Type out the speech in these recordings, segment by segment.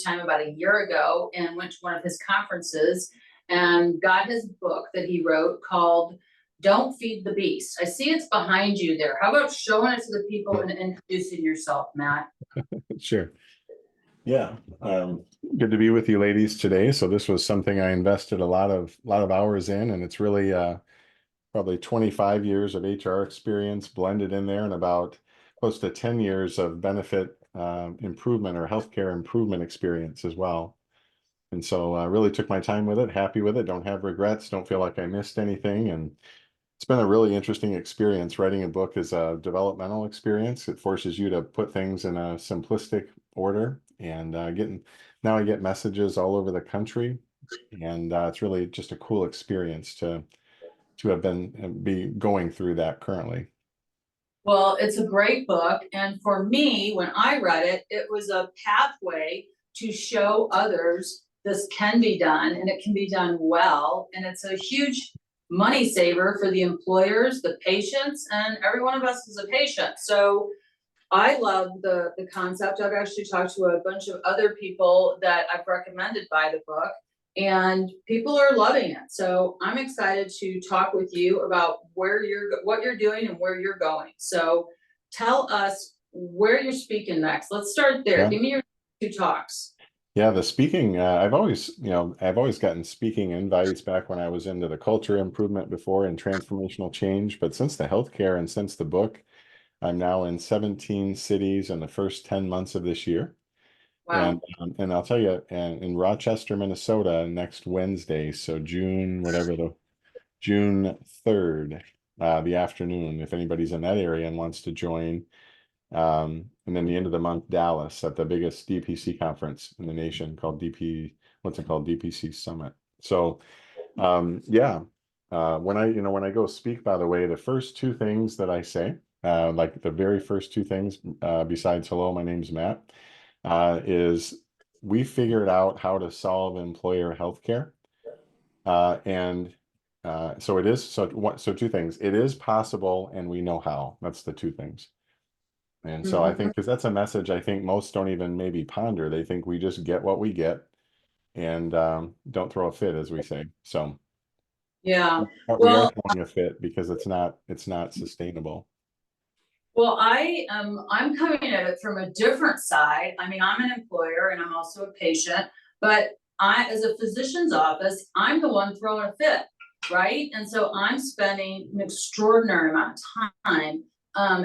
time about a year ago and went to one of his conferences and got his book that he wrote called Don't Feed the Beast. I see it's behind you there. How about showing it to the people and introducing yourself, Matt? Sure. Yeah. Good to be with you ladies today. So this was something I invested a lot of hours in, and it's really probably 25 years of HR experience blended in there and about close to 10 years of benefit improvement or healthcare improvement experience as well. And so I really took my time with it, happy with it, don't have regrets, don't feel like I missed anything. And it's been a really interesting experience. Writing a book is a developmental experience. It forces you to put things in a simplistic order, and now I get messages all over the country, and it's really just a cool experience to have be going through that currently. Well, it's a great book. And for me, when I read it, it was a pathway to show others this can be done and it can be done well. And it's a huge money saver for the employers, the patients, and every one of us is a patient. So I love the concept. I've actually talked to a bunch of other people that I've recommended by the book, and people are loving it. So I'm excited to talk with you about what you're doing and where you're going. So tell us where you're speaking next. Let's start there. Yeah. Give me your 2 talks. Yeah, the speaking, I've always gotten speaking invites back when I was into the culture improvement before and transformational change. But since the healthcare and since the book, I'm now in 17 cities in the first 10 months of this year. Wow. And I'll tell you, and in Rochester, Minnesota, next Wednesday, so June 3rd, the afternoon, if anybody's in that area and wants to join. And then the end of the month, Dallas at the biggest DPC conference in the nation called DPC Summit. So yeah, when I go speak, by the way, the first 2 things that I say, like the very first 2 things, besides hello, my name's Matt, is we figured out how to solve employer healthcare. So 2 things. It is possible and we know how. That's the 2 things. And so I think, because that's a message I think most don't even maybe ponder. They think we just get what we get and don't throw a fit, as we say. So yeah, we are throwing a fit because it's not sustainable. Well, I'm coming at it from a different side. I mean, I'm an employer and I'm also a patient, but as a physician's office, I'm the one throwing a fit, right? And so I'm spending an extraordinary amount of time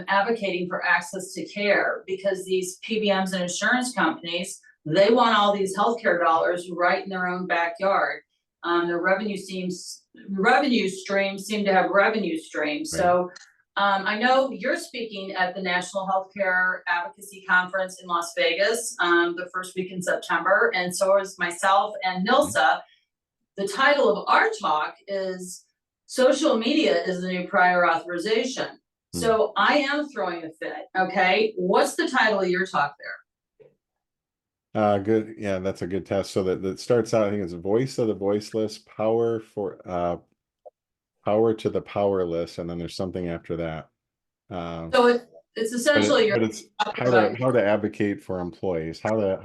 advocating for access to care, because these PBMs and insurance companies, they want all these healthcare dollars right in their own backyard. Their revenue streams seem to have revenue streams. Right. So I know you're speaking at the National Healthcare Advocacy Conference in Las Vegas the first week in September, and so is myself and Nilsa. The title of our talk is Social Media is the New Prior Authorization. So I am throwing a fit, okay? What's the title of your talk there? Good. Yeah, that's a good test. So that starts out, I think it's Voice of the Voiceless, Power to the Powerless, and then there's something after that. So it's essentially but it's how to advocate for employees, how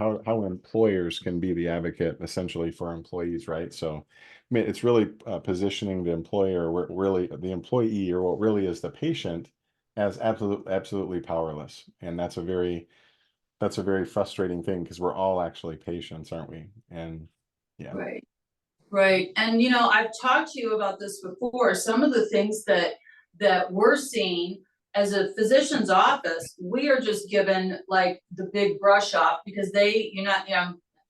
employers can be the advocate essentially for employees, right? So I mean, it's really positioning the employer, really the employee, or what really is the patient, as absolutely powerless. And that's a very frustrating thing, because we're all actually patients, aren't we? And yeah. Right. And I've talked to you about this before. Some of the things that we're seeing as a physician's office, we are just given like the big brush off, because the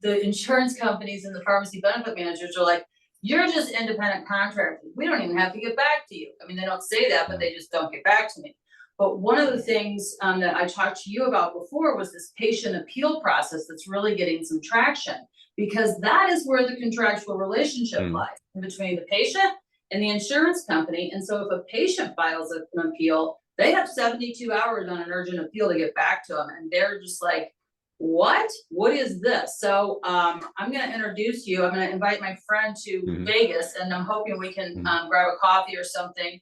insurance companies and the pharmacy benefit managers are like, you're just independent contractors. We don't even have to get back to you. I mean, they don't say that, but they just don't get back to me. But one of the things that I talked to you about before was this patient appeal process that's really getting some traction, because that is where the contractual relationship lies between the patient and the insurance company. And so if a patient files an appeal, they have 72 hours on an urgent appeal to get back to them. And they're just like, what is this? So I'm going to introduce you. I'm going to invite my friend to Vegas, and I'm hoping we can grab a coffee or something.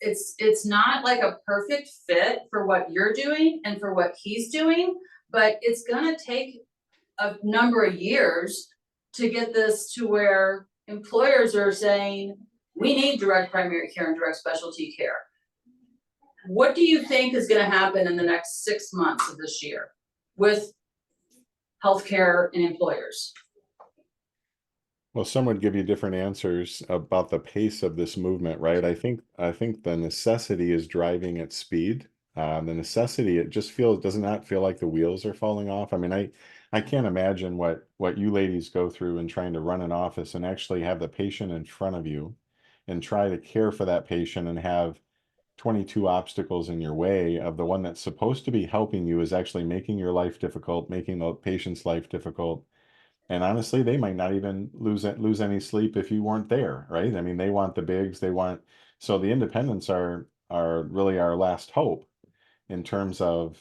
It's not like a perfect fit for what you're doing and for what he's doing, but it's going to take a number of years to get this to where employers are saying, we need direct primary care and direct specialty care. What do you think is gonna happen in the next 6 months of this year with healthcare and employers? Well, some would give you different answers about the pace of this movement, right? I think the necessity is driving at speed. The necessity, it just does not feel like the wheels are falling off. I mean, I can't imagine what you ladies go through in trying to run an office and actually have the patient in front of you and try to care for that patient and have 22 obstacles in your way of the one that's supposed to be helping you is actually making your life difficult, making the patient's life difficult. And honestly, they might not even lose any sleep if you weren't there, right? I mean, they want the bigs, so the independents are really our last hope in terms of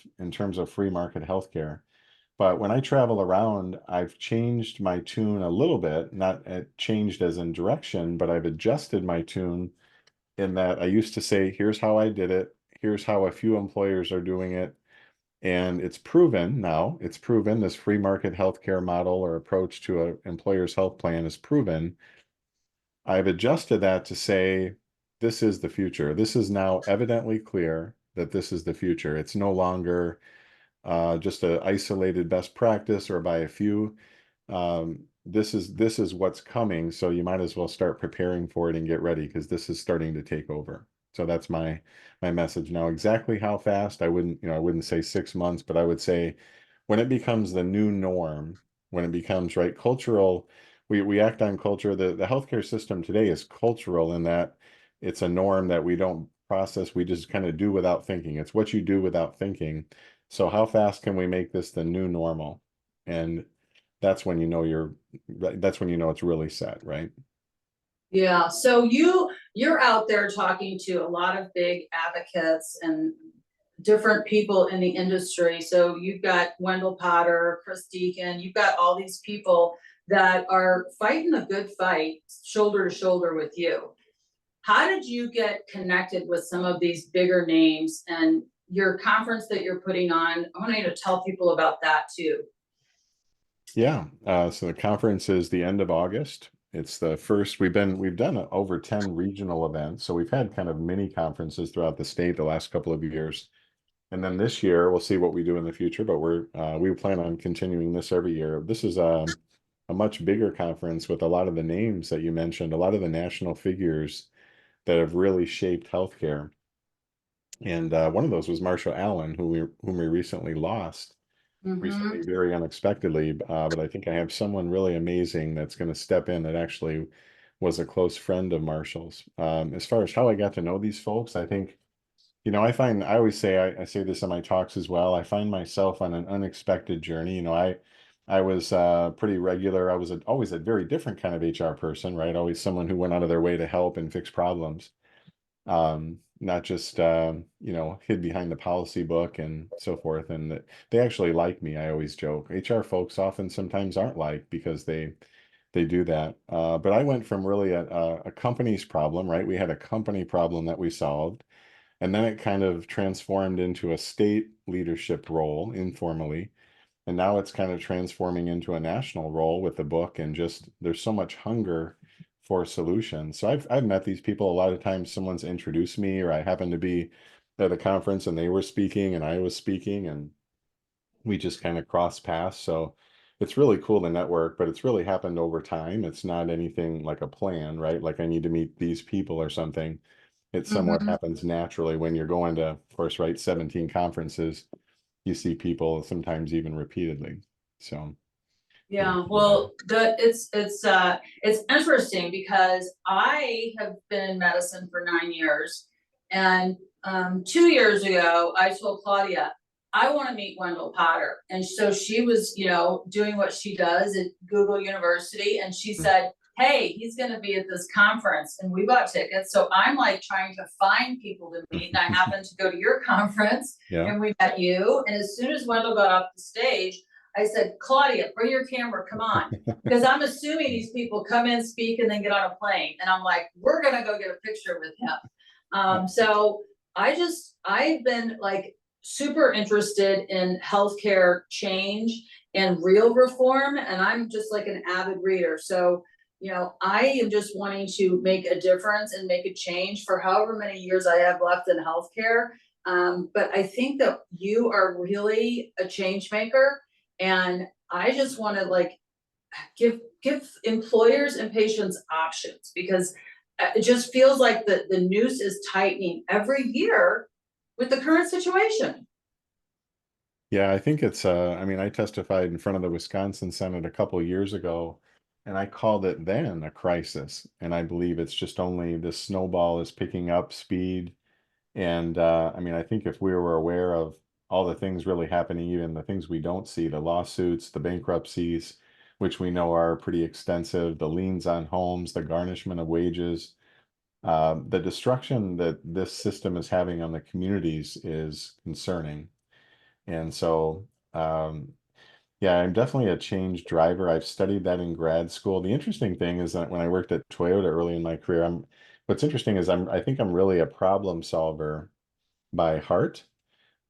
free market healthcare. But when I travel around, I've changed my tune a little bit, not changed as in direction, but I've adjusted my tune in that I used to say, here's how I did it, here's how a few employers are doing it. And it's proven now, this free market healthcare model or approach to an employer's health plan is proven. I've adjusted that to say, this is the future. This is now evidently clear that this is the future. It's no longer just an isolated best practice or by a few. This is what's coming. So you might as well start preparing for it and get ready because this is starting to take over. So that's my message. Now, exactly how fast, I wouldn't say 6 months, but I would say when it becomes the new norm, when it becomes right cultural, we act on culture. The healthcare system today is cultural in that it's a norm that we don't process. We just kind of do without thinking. It's what you do without thinking. So how fast can we make this the new normal? And that's when you know that's when you know it's really set, right? Yeah, so you're out there talking to a lot of big advocates and different people in the industry. So you've got Wendell Potter, Chris Deacon, you've got all these people that are fighting a good fight, shoulder to shoulder with you. How did you get connected with some of these bigger names and your conference that you're putting on? I want you to tell people about that too. Yeah. So the conference is the end of August. It's the first, we've done over 10 regional events. So we've had kind of mini conferences throughout the state the last couple of years. And then this year, we'll see what we do in the future, but we plan on continuing this every year. This is a much bigger conference with a lot of the names that you mentioned, a lot of the national figures that have really shaped healthcare. And one of those was Marshall Allen, whom we recently lost. Recently, very unexpectedly, but I think I have someone really amazing that's going to step in that actually was a close friend of Marshall's. As far as how I got to know these folks, I think, I always say, I say this in my talks as well, I find myself on an unexpected journey. I was pretty regular. I was always a very different kind of HR person, right? Always someone who went out of their way to help and fix problems. Not just hid behind the policy book and so forth. And they actually like me. I always joke. HR folks often sometimes aren't liked because they do that. But I went from really a company's problem, right? We had a company problem that we solved, and then it kind of transformed into a state leadership role informally. And now it's kind of transforming into a national role with the book, and just there's so much hunger for solutions. So I've met these people a lot of times. Someone's introduced me, or I happened to be at a conference and they were speaking and I was speaking, and we just kind of crossed paths. So it's really cool to network, but it's really happened over time. It's not anything like a plan, right? Like I need to meet these people or something. It somewhat happens naturally when you're going to, of course, right, 17 conferences. You see people sometimes even repeatedly. So Yeah, well, it's interesting because I have been in medicine for 9 years, and 2 years ago I told Claudia I want to meet Wendell Potter, and so she was doing what she does at Google University, and she said, hey, he's going to be at this conference, and we bought tickets. So I'm like trying to find people to meet, and I happened to go to your conference, yeah. and we met you, and as soon as Wendell got off the stage, I said, Claudia, bring your camera, come on. Because I'm assuming these people come in, speak, and then get on a plane. And I'm like, we're going to go get a picture with him. So I've been like super interested in healthcare change and real reform, and I'm just like an avid reader. So, I am just wanting to make a difference and make a change for however many years I have left in healthcare. But I think that you are really a change maker, and I just want to like give employers and patients options, because it just feels like the noose is tightening every year with the current situation. Yeah, I think it's I mean, I testified in front of the Wisconsin Senate a couple years ago, and I called it then a crisis. And I believe it's just only the snowball is picking up speed. And I mean, I think if we were aware of all the things really happening, even the things we don't see, the lawsuits, the bankruptcies, which we know are pretty extensive, the liens on homes, the garnishment of wages, the destruction that this system is having on the communities is concerning. And so, yeah, I'm definitely a change driver. I've studied that in grad school. The interesting thing is that when I worked at Toyota early in my career, what's interesting is I think I'm really a problem solver by heart.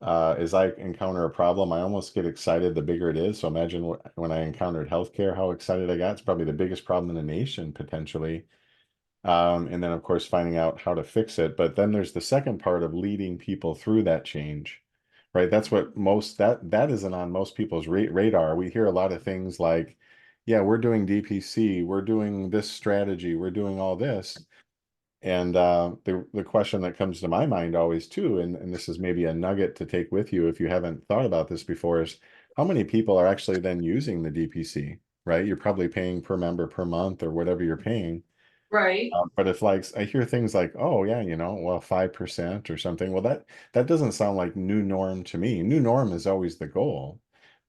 As I encounter a problem, I almost get excited the bigger it is. So imagine when I encountered healthcare, how excited I got. It's probably the biggest problem in the nation potentially. And then of course finding out how to fix it. But then there's the second part of leading people through that change, right? That's what that isn't on most people's radar. We hear a lot of things like, yeah, we're doing DPC, we're doing this strategy, we're doing all this. And the question that comes to my mind always too, and this is maybe a nugget to take with you if you haven't thought about this before, is how many people are actually then using the DPC, right? You're probably paying per member per month or whatever you're paying. Right. But if like I hear things like, oh yeah, well, 5% or something, well, that doesn't sound like new norm to me. New norm is always the goal.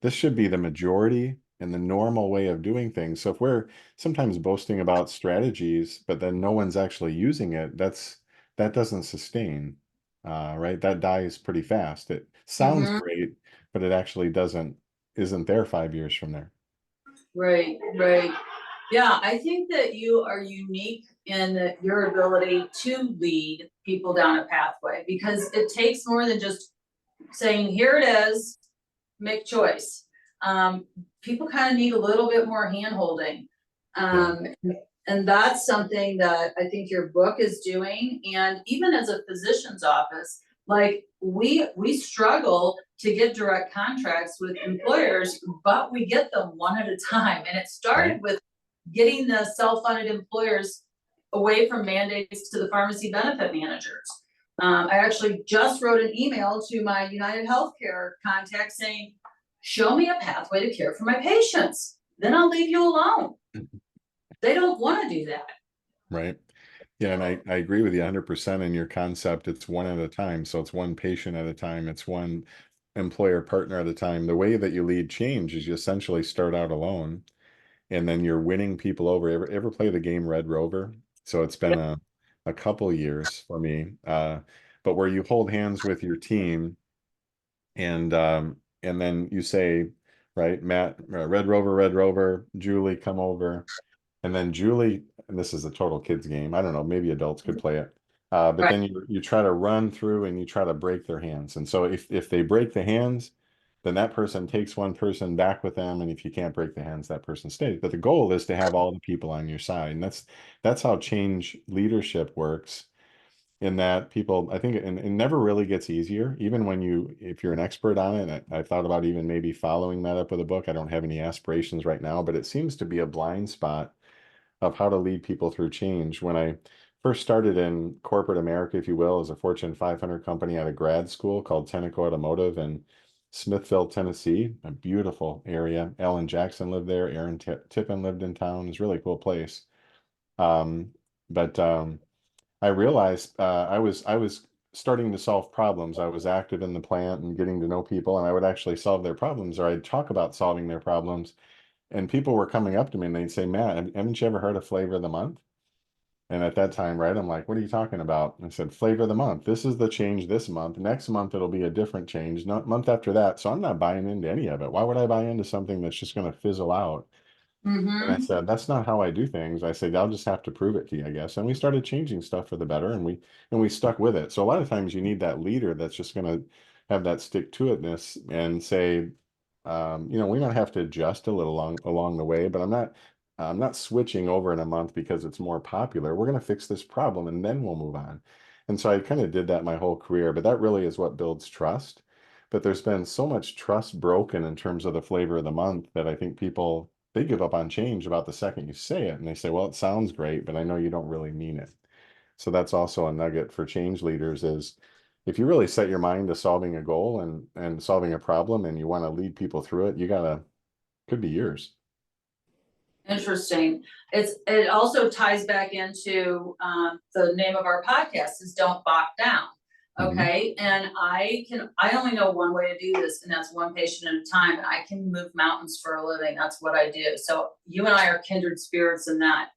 This should be the majority and the normal way of doing things. So if we're sometimes boasting about strategies, but then no one's actually using it, that doesn't sustain, right? That dies pretty fast. It sounds Mm-hmm. great, but it actually isn't there 5 years from there. Right, right. Yeah, I think that you are unique in your ability to lead people down a pathway, because it takes more than just saying, here it is, make choice. People kind of need a little bit more hand holding. Yeah, Um, and that's something that I think your book is doing. And even as a physician's office, like we struggle to get direct contracts with employers, but we get them one at a time. And it right. started with getting the self-funded employers away from mandates to the pharmacy benefit managers. I actually just wrote an email to my United Healthcare contact saying, show me a pathway to care for my patients, then I'll leave you alone. They don't want to do that. Right. Yeah, and I agree with you 100% in your concept. It's one at a time. So it's one patient at a time. It's one employer partner at a time. The way that you lead change is you essentially start out alone and then you're winning people over. Ever play the game Red Rover? So it's been a couple years for me. But where you hold hands with your team and then you say, right, Matt, Red Rover, Julie, come over. And then Julie, and this is a total kids game. I don't know, maybe adults could play it. But Right. then you try to run through and you try to break their hands. And so if they break the hands, then that person takes one person back with them. And if you can't break the hands, that person stays. But the goal is to have all the people on your side. And that's how change leadership works. In that people, I think it never really gets easier, even when if you're an expert on it. I thought about even maybe following that up with a book. I don't have any aspirations right now, but it seems to be a blind spot of how to lead people through change. When I first started in corporate America, if you will, as a Fortune 500 company at a grad school called Tenneco Automotive in Smithville, Tennessee, a beautiful area. Alan Jackson lived there. Aaron Tippin lived in town. It's a really cool place. But I realized I was starting to solve problems. I was active in the plant and getting to know people, and I would actually solve their problems, or I'd talk about solving their problems. And people were coming up to me and they'd say, Matt, haven't you ever heard of Flavor of the Month? And at that time, right, I'm like, what are you talking about? I said, Flavor of the Month. This is the change this month. Next month, it'll be a different change. Not month after that. So I'm not buying into any of it. Why would I buy into something that's just going to fizzle out? And I Mm-hmm. said, that's not how I do things. I said, I'll just have to prove it to you, I guess. And we started changing stuff for the better and we stuck with it. So a lot of times you need that leader that's just going to have that stick-to-itness and say, we might have to adjust a little along the way, but I'm not switching over in a month because it's more popular. We're going to fix this problem and then we'll move on. And so I kind of did that my whole career, but that really is what builds trust. But there's been so much trust broken in terms of the flavor of the month that I think people, they give up on change about the second you say it. And they say, well, it sounds great, but I know you don't really mean it. So that's also a nugget for change leaders is if you really set your mind to solving a goal and solving a problem and you want to lead people through it, could be years. Interesting. It also ties back into the name of our podcast is Don't Bop Down. Okay. And I only know one way to do this, and that's one patient at a time. And I can move mountains for a living. That's what I do. So you and I are kindred spirits in that.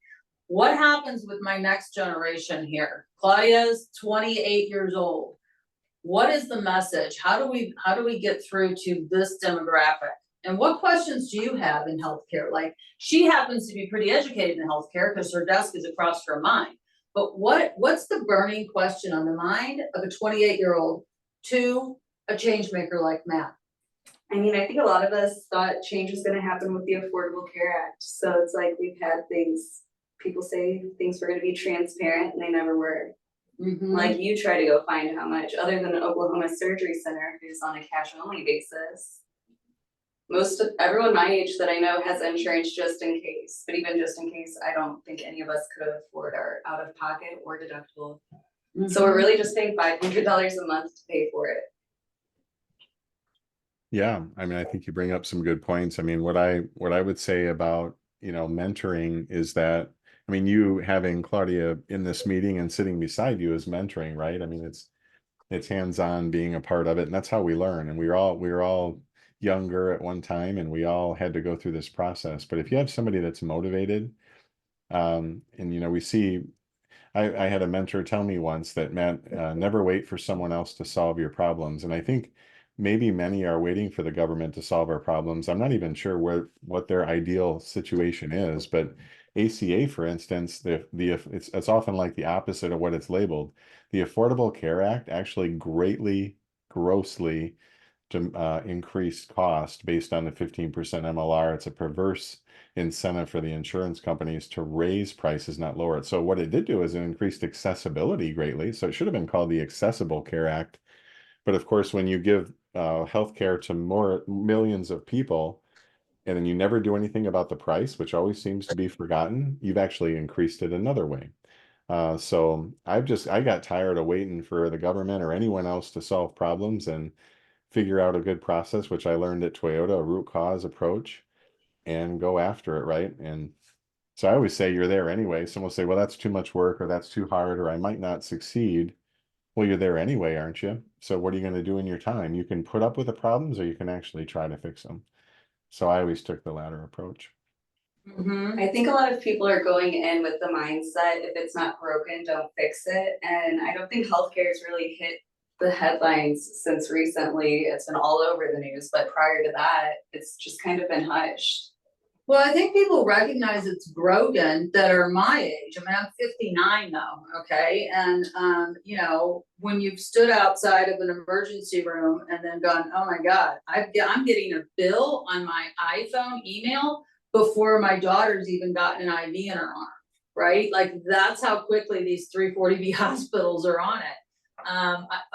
What happens with my next generation here? Claudia's 28 years old. What is the message? How do we get through to this demographic? And what questions do you have in healthcare? Like, she happens to be pretty educated in healthcare because her desk is across her mind. But what's the burning question on the mind of a 28-year-old to a change maker like Matt? I mean, I think a lot of us thought change was going to happen with the Affordable Care Act. So it's like we've had people say things were going to be transparent and they never were. Like, you try to go find how much, other than the Oklahoma Surgery Center, who's on a cash only basis. Everyone my age that I know has insurance just in case, but even just in case, I don't think any of us could afford our out of pocket or deductible. So we're really just paying $500 a month to pay for it. Yeah, I mean, I think you bring up some good points. I mean, what I would say about, mentoring is that, I mean, you having Claudia in this meeting and sitting beside you is mentoring, right? I mean, it's hands-on being a part of it, and that's how we learn. And we were all younger at one time, and we all had to go through this process. But if you have somebody that's motivated, and we see, I had a mentor tell me once that, Matt, never wait for someone else to solve your problems. And I think maybe many are waiting for the government to solve our problems. I'm not even sure what their ideal situation is, but ACA, for instance, it's often like the opposite of what it's labeled. The Affordable Care Act actually grossly increased cost based on the 15% MLR. It's a perverse incentive for the insurance companies to raise prices, not lower it. So what it did do is it increased accessibility greatly. So it should have been called the Accessible Care Act. But of course, when you give healthcare to more millions of people, and then you never do anything about the price, which always seems to be forgotten, you've actually increased it another way. So I got tired of waiting for the government or anyone else to solve problems and figure out a good process, which I learned at Toyota, a root cause approach, and go after it, right? And so I always say you're there anyway. Someone will say, well, that's too much work, or that's too hard, or I might not succeed. Well, you're there anyway, aren't you? So what are you going to do in your time? You can put up with the problems, or you can actually try to fix them. So I always took the latter approach. I think a lot of people are going in with the mindset, if it's not broken, don't fix it. And I don't think healthcare has really hit the headlines since recently. It's been all over the news, but prior to that, it's just kind of been hushed. Well, I think people recognize it's broken that are my age. I mean, I'm 59 now, okay? And, when you've stood outside of an emergency room and then gone, oh my God, I'm getting a bill on my iPhone email before my daughter's even gotten an IV in her arm, right? Like, that's how quickly these 340B hospitals are on it.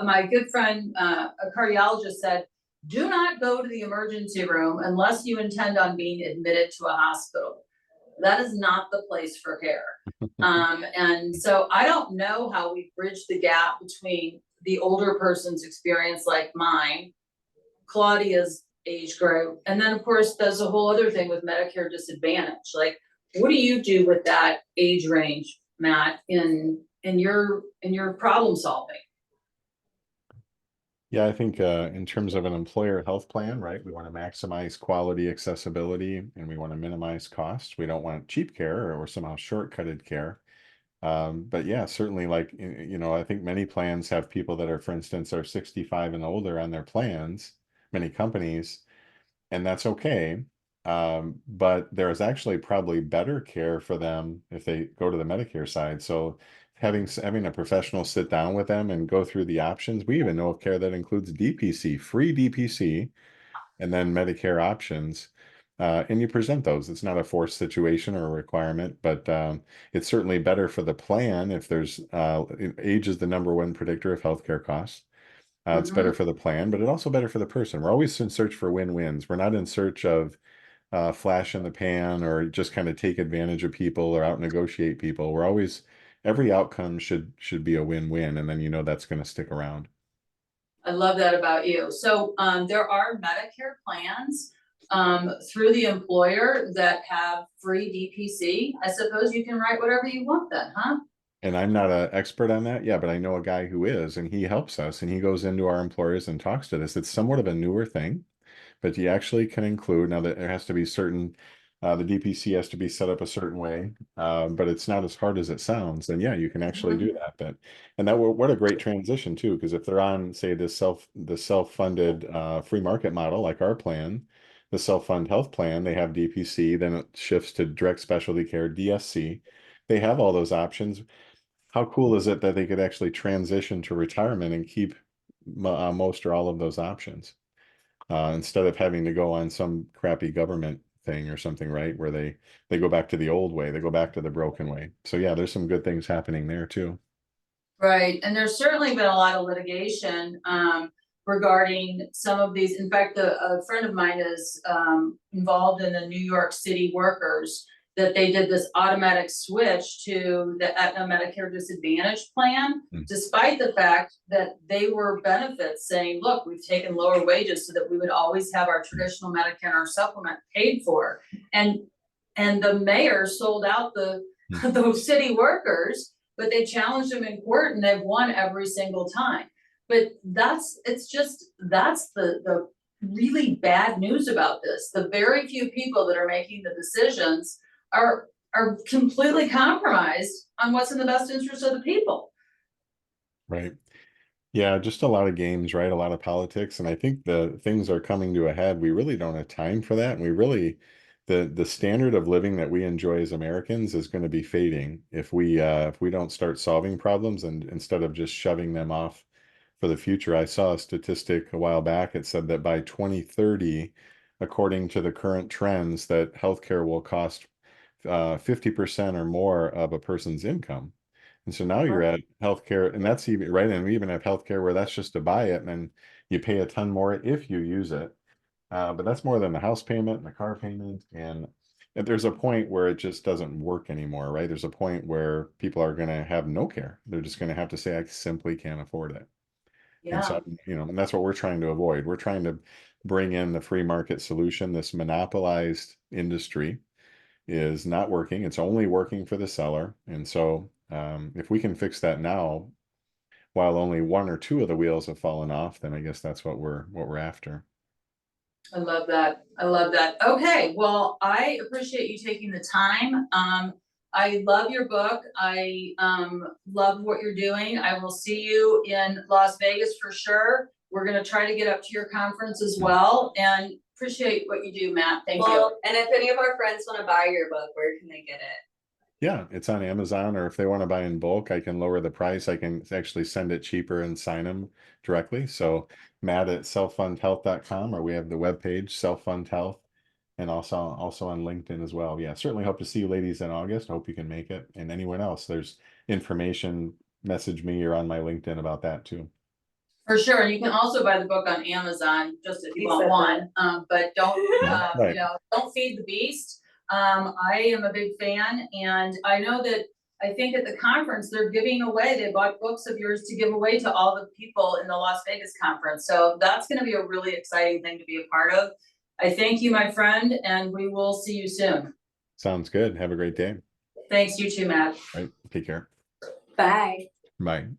My good friend, a cardiologist, said, do not go to the emergency room unless you intend on being admitted to a hospital. That is not the place for care. And so I don't know how we bridge the gap between the older person's experience like mine, Claudia's age group, and then of course there's a whole other thing with Medicare Disadvantage. Like, what do you do with that age range, Matt, in your problem solving? Yeah, I think in terms of an employer health plan, right, we want to maximize quality, accessibility, and we want to minimize costs. We don't want cheap care or somehow shortcutted care. But yeah, certainly, like, I think many plans have people that are, for instance, are 65 and older on their plans, many companies, and that's okay. But there is actually probably better care for them if they go to the Medicare side. So having a professional sit down with them and go through the options. We even know of care that includes DPC, free DPC, and then Medicare options. And you present those. It's not a forced situation or a requirement, but it's certainly better for the plan if there's age is the #1 predictor of healthcare costs. It's better for the plan, but it's also better for the person. We're always in search for win-wins. We're not in search of flash in the pan or just kind of take advantage of people or out negotiate people. We're always, every outcome should be a win-win, and then you know that's going to stick around. I love that about you. So there are Medicare plans through the employer that have free DPC. I suppose you can write whatever you want then, huh? And I'm not an expert on that, yeah, but I know a guy who is, and he helps us, and he goes into our employers and talks to this. It's somewhat of a newer thing, but you actually can include, now that there has to be certain, the DPC has to be set up a certain way, but it's not as hard as it sounds. And yeah, you can actually do that. But and that what a great transition too, because if they're on, say, the self-funded free market model like our plan, the self-fund health plan, they have DPC, then it shifts to direct specialty care, DSC. They have all those options. How cool is it that they could actually transition to retirement and keep most or all of those options instead of having to go on some crappy government thing or something, right? Where they go back to the old way, they go back to the broken way. So yeah, there's some good things happening there too. Right, and there's certainly been a lot of litigation regarding some of these. In fact, a friend of mine is involved in the New York City workers, that they did this automatic switch to the Aetna Medicare Disadvantage plan, despite the fact that they were benefits saying, look, we've taken lower wages so that we would always have our traditional Medicare and our supplement paid for. And the mayor sold out those city workers, but they challenged them in court and they've won every single time. But that's the really bad news about this. The very few people that are making the decisions are completely compromised on what's in the best interest of the people. Right. Yeah, just a lot of games, right? A lot of politics. And I think the things are coming to a head. We really don't have time for that. And we really, the standard of living that we enjoy as Americans is going to be fading if we don't start solving problems and instead of just shoving them off for the future. I saw a statistic a while back. It said that by 2030, according to the current trends, that healthcare will cost 50% or more of a person's income. And so now you're at healthcare, and that's even right. And we even have healthcare where that's just to buy it, and then you pay a ton more if you use it. But that's more than the house payment and the car payment. And there's a point where it just doesn't work anymore, right? There's a point where people are going to have no care. They're just going to have to say, I simply can't afford it. And so, and that's what we're trying to avoid. We're trying to bring in the free market solution. This monopolized industry is not working. It's only working for the seller. And so if we can fix that now, while only one or two of the wheels have fallen off, then I guess that's what we're after. I love that. I love that. Okay, well, I appreciate you taking the time. I love your book. I love what you're doing. I will see you in Las Vegas for sure. We're gonna try to get up to your conference as well, and appreciate what you do, Matt. Thank you. And if any of our friends want to buy your book, where can they get it? Yeah, it's on Amazon, or if they want to buy in bulk, I can lower the price. I can actually send it cheaper and sign them directly. So Matt at selffundhealth.com, or we have the webpage selffundhealth, and also on LinkedIn as well. Yeah, certainly hope to see you ladies in August. I hope you can make it. And anyone else, there's information, message me or on my LinkedIn about that too. For sure. And you can also buy the book on Amazon, just if you want one. But don't Right. Don't feed the beast. I am a big fan, and I know that I think at the conference they're giving away, they bought books of yours to give away to all the people in the Las Vegas conference. So that's going to be a really exciting thing to be a part of. I thank you, my friend, and we will see you soon. Sounds good. Have a great day. Thanks, you too, Matt. All right. Take care. Bye. Bye.